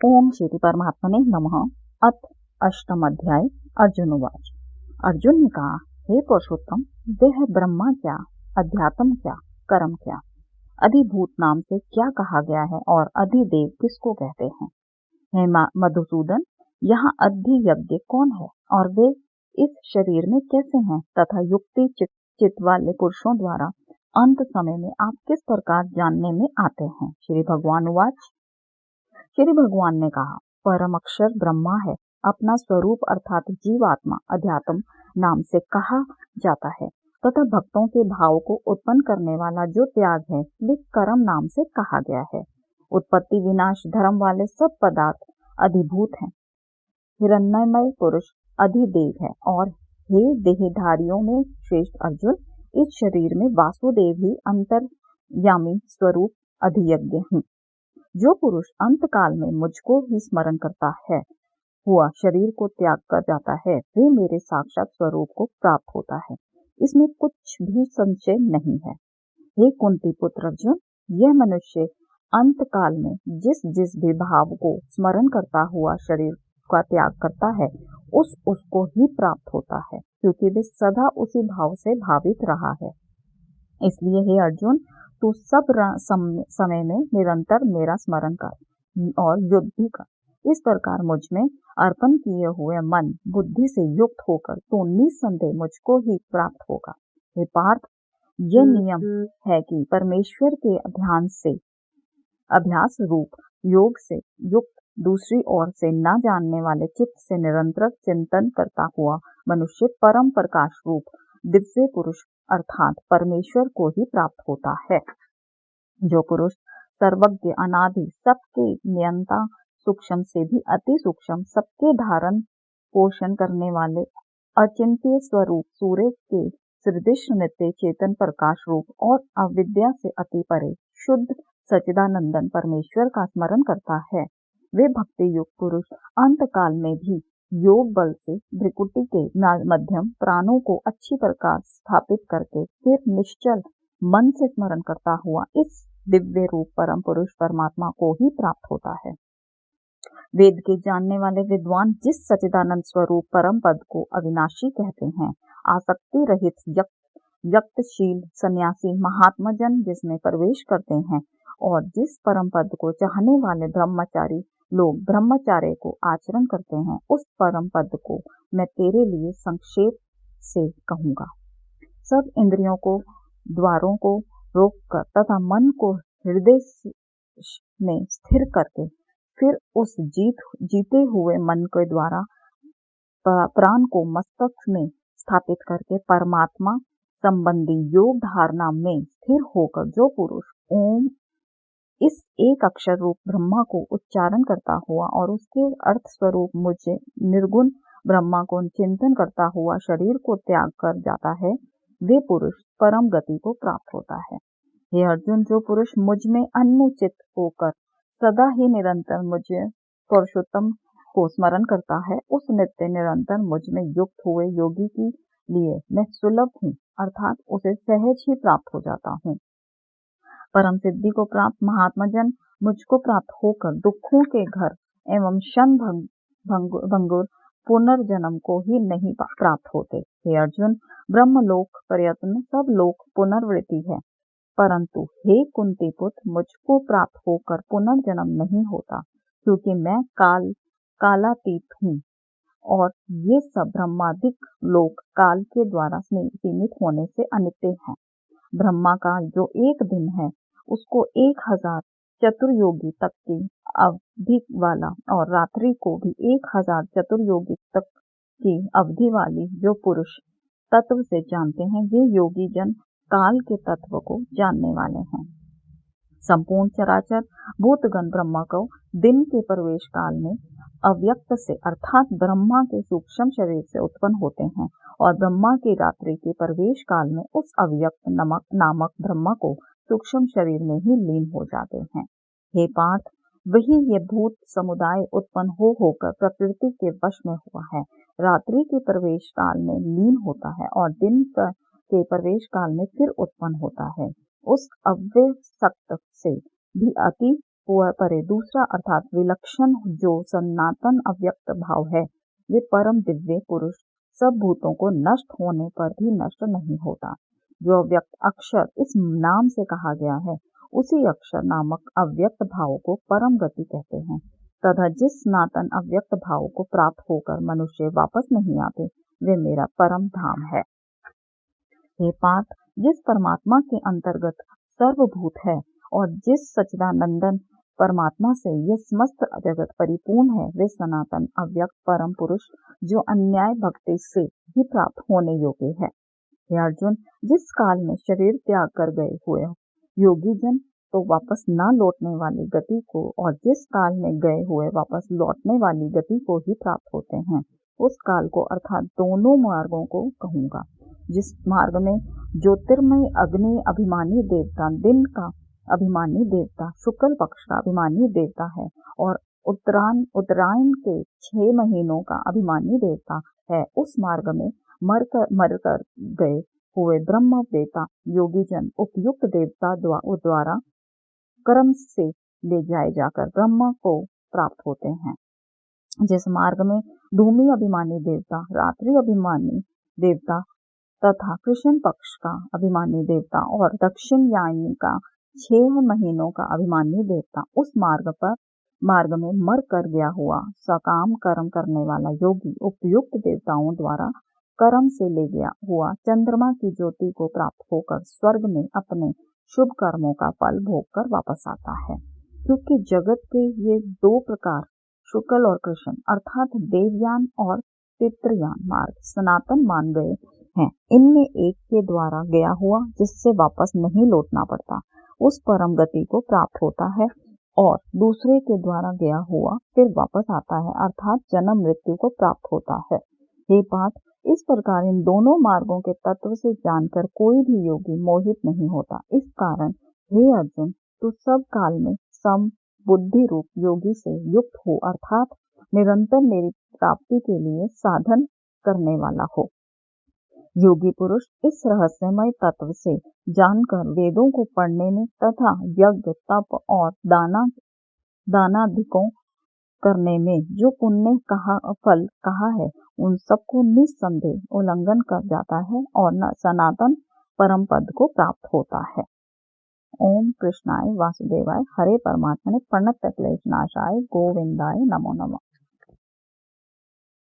ओम श्री परमात्मने नमः। अथ अष्टम अध्याय। अर्जुनोवाच। अर्जुन ने कहा, हे पुरुषोत्तम, देह ब्रह्मा क्या, अध्यात्म क्या, कर्म क्या, अधिभूत नाम से क्या कहा गया है और अधिदेव किसको कहते हैं? हे मधुसूदन, यहाँ अधियज्ञ कौन है और वे इस शरीर में कैसे हैं तथा युक्ति चित्त वाले पुरुषों द्वारा अंत समय में आप किस प्रकार जानने में आते हैं? श्री भगवान उवाच। श्री भगवान ने कहा, परम अक्षर ब्रह्मा है। अपना स्वरूप अर्थात जीवात्मा अध्यात्म नाम से कहा जाता है तथा भक्तों के भाव को उत्पन्न करने वाला जो त्याग है वे कर्म नाम से कहा गया है। उत्पत्ति विनाश धर्म वाले सब पदार्थ अधिभूत हैं। हिरण्यमय पुरुष अधिदेव है और हे देहधारियों में श्रेष्ठ अर्जुन, इस शरीर में वासुदेव ही अंतर्यामी स्वरूप अधियज्ञ हूँ। जो पुरुष अंत काल में मुझको ही स्मरण करता है हुआ शरीर को त्याग कर जाता है, वे मेरे साक्षात स्वरूप को प्राप्त होता है। इसमें कुछ भी संशय नहीं है। हे कुंती पुत्र अर्जुन, यह मनुष्य अंत काल में जिस जिस भी भाव को स्मरण करता हुआ शरीर का त्याग करता है उसको ही प्राप्त होता है, क्योंकि वे सदा उसी भाव से भावित रहा है। इसलिए हे अर्जुन, तू सब समय में निरंतर मेरा स्मरण कर और युद्ध भी कर। इस प्रकार मुझ में अर्पण किए हुए मन बुद्धि से युक्त होकर तू निसंदेह मुझको ही प्राप्त होगा। हे पार्थ, यह नियम है कि परमेश्वर के ध्यान से अभ्यास रूप योग से युक्त दूसरी ओर से न जानने वाले चित्त से निरंतर चिंतन करता हुआ मनुष्य परम प्रकाश रूप दिव्य पुरुष अर्थात परमेश्वर को ही प्राप्त होता है। जो पुरुष सर्वज्ञ अनादि सबके नियंता सूक्ष्म से भी अति सूक्ष्म सबके धारण पोषण करने वाले अचिंत्य स्वरूप सूर्य के सदृश नित्य चेतन प्रकाश रूप और अविद्या से अति परे शुद्ध सच्चिदानंदन परमेश्वर का स्मरण करता है, वे भक्ति युक्त पुरुष अंत काल में भी योग बल से भ्रिकुटी के मध्यम प्राणों को अच्छी प्रकार स्थापित करके फिर निश्चल मन से स्मरण करता हुआ इस दिव्य रूप परम पुरुष परमात्मा को ही प्राप्त होता है। वेद के जानने वाले विद्वान जिस सच्चिदानंद स्वरूप परम पद को अविनाशी कहते हैं, आसक्ति रहित यक्तशील सन्यासी महात्मा जन जिसमें प्रवेश करते हैं और जिस परम पद को चाहने वाले ब्रह्मचारी लोग ब्रह्मचार्य को आचरण करते हैं, उस परम पद को मैं तेरे लिए संक्षेप से कहूंगा। सब इंद्रियों को द्वारों को रोककर तथा मन को हृदय में स्थिर करके फिर उस जीते हुए मन के द्वारा प्राण को मस्तक में स्थापित करके परमात्मा संबंधी योग धारणा में स्थिर होकर जो पुरुष ओम इस एक अक्षर रूप ब्रह्मा को उच्चारण करता हुआ और उसके अर्थ स्वरूप मुझे निर्गुण ब्रह्मा को चिंतन करता हुआ शरीर को त्याग कर जाता है, वे पुरुष परम गति को प्राप्त होता है। हे अर्जुन, जो पुरुष मुझ में अन्य चित्त होकर सदा ही निरंतर मुझे पुरुषोत्तम को स्मरण करता है, उस नित्य निरंतर मुझ में युक्त हुए योगी के लिए मैं सुलभ हूँ, अर्थात उसे सहज ही प्राप्त हो जाता हूँ। परम सिद्धि को प्राप्त महात्मा जन मुझको प्राप्त होकर दुखों के घर एवं क्षण भंगुर पुनर्जन्म को ही नहीं प्राप्त होते। हे अर्जुन, ब्रह्मलोक प्रयत्न सब लोक पुनर्वृत्ति है, परंतु हे कुंती पुत्र, मुझको प्राप्त होकर पुनर्जन्म नहीं होता, क्योंकि मैं कालातीत हूँ और ये सब ब्रह्मादिक लोक काल के द्वारा सीमित होने से अनित्य हैं। ब्रह्मा का जो एक दिन है उसको 1000 चतुर्योगी तक की अवधि वाला और रात्रि को भी 1000 चतुर्योगी तक की अवधि वाली जो पुरुष तत्व से जानते हैं, वे योगी जन काल के तत्व को जानने वाले हैं। संपूर्ण चराचर भूतगण ब्रह्मा को दिन के प्रवेश काल में अव्यक्त से अर्थात ब्रह्मा के सूक्ष्म शरीर से उत्पन्न होते हैं और ब्रह्मा की रात्रि के प्रवेश काल में उस अव्यक्त नामक ब्रह्मा को सूक्ष्म शरीर में ही लीन हो जाते हैं। हे पार्थ, वही ये भूत समुदाय उत्पन्न होकर प्रकृति के वश में हुआ है, रात्रि के प्रवेश काल में लीन होता है और दिन के प्रवेश काल में फिर उत्पन्न होता है। उस अव्यक्त से भी अति परे दूसरा अर्थात विलक्षण जो सनातन अव्यक्त भाव है, वे परम दिव्य पुरुष सब भूतों को नष्ट होने पर भी नष्ट नहीं होता। जो अव्यक्त अक्षर इस नाम से कहा गया है, उसी अक्षर नामक अव्यक्त भाव को परम गति कहते हैं। तथा जिस सनातन अव्यक्त भाव को प्राप्त होकर मनुष्य वापस नहीं आते, वे मेरा परम धाम है। हे पार्थ, जिस परमात्मा के अंतर्गत सर्वभूत है और जिस सच्चिदानंदन परमात्मा से यह समस्त जगत परिपूर्ण है, वे सनातन अव्यक्त परम पुरुष जो अन्याय भक्ति से ही प्राप्त होने योग्य है। हे अर्जुन, जिस काल में शरीर त्याग कर गए हुए योगी जन तो वापस न लौटने वाली गति को और जिस काल में गए हुए वापस लौटने वाली गति को ही प्राप्त होते हैं, उस काल को अर्थात दोनों मार्गों को कहूंगा। जिस मार्ग में ज्योतिर्मय अग्नि अभिमानी देवता, दिन का अभिमानी देवता, शुक्ल पक्ष का अभिमानी देवता है और उत्तरायण के 6 महीनों का अभिमानी देवता है, उस मार्ग में मर कर गए हुए ब्रह्म देवता योगी जन उपयुक्त देवता द्वारा कर्म से ले जाए जाकर ब्रह्म को प्राप्त होते हैं। जिस मार्ग में धूमि अभिमानी देवता, रात्रि अभिमानी देवता तथा कृष्ण पक्ष का अभिमानी देवता और दक्षिण यानी का 6 महीनों का अभिमानी देवता, उस मार्ग में मर कर गया हुआ सकाम कर्म करने वाला योगी उपयुक्त देवताओं द्वारा कर्म से ले गया हुआ चंद्रमा की ज्योति को प्राप्त होकर स्वर्ग में अपने शुभ कर्मों का फल भोग कर वापस आता है। क्योंकि जगत के ये 2 प्रकार शुक्ल और कृष्ण अर्थात देवयान और पितृयान मार्ग सनातन मान गए हैं, इनमें एक के द्वारा गया हुआ जिससे वापस नहीं लौटना पड़ता, उस परम गति को प्राप्त होता है और दूसरे के द्वारा गया हुआ फिर वापस आता है अर्थात जन्म मृत्यु को प्राप्त होता है। हे पार्थ, इस प्रकार इन दोनों मार्गों के तत्व से जानकर कोई भी योगी मोहित नहीं होता। इस कारण हे अर्जुन, तू सब काल में सम बुद्धि रूप योगी से युक्त हो अर्थात निरंतर मेरी प्राप्ति के लिए साधन करने वाला हो। योगी पुरुष इस रहस्यमय तत्व से जानकर वेदों को पढ़ने में तथा यज्ञ तप और दानादिकों करने में जो पुण्य फल कहा है, उन सबको निस्संदेह उल्लंघन कर जाता है और सनातन परम पद को प्राप्त होता है। ओम कृष्णाय वासुदेवाय हरे परमात्मने प्रणत क्लेश नाशाय गोविंदाय नमो नमः।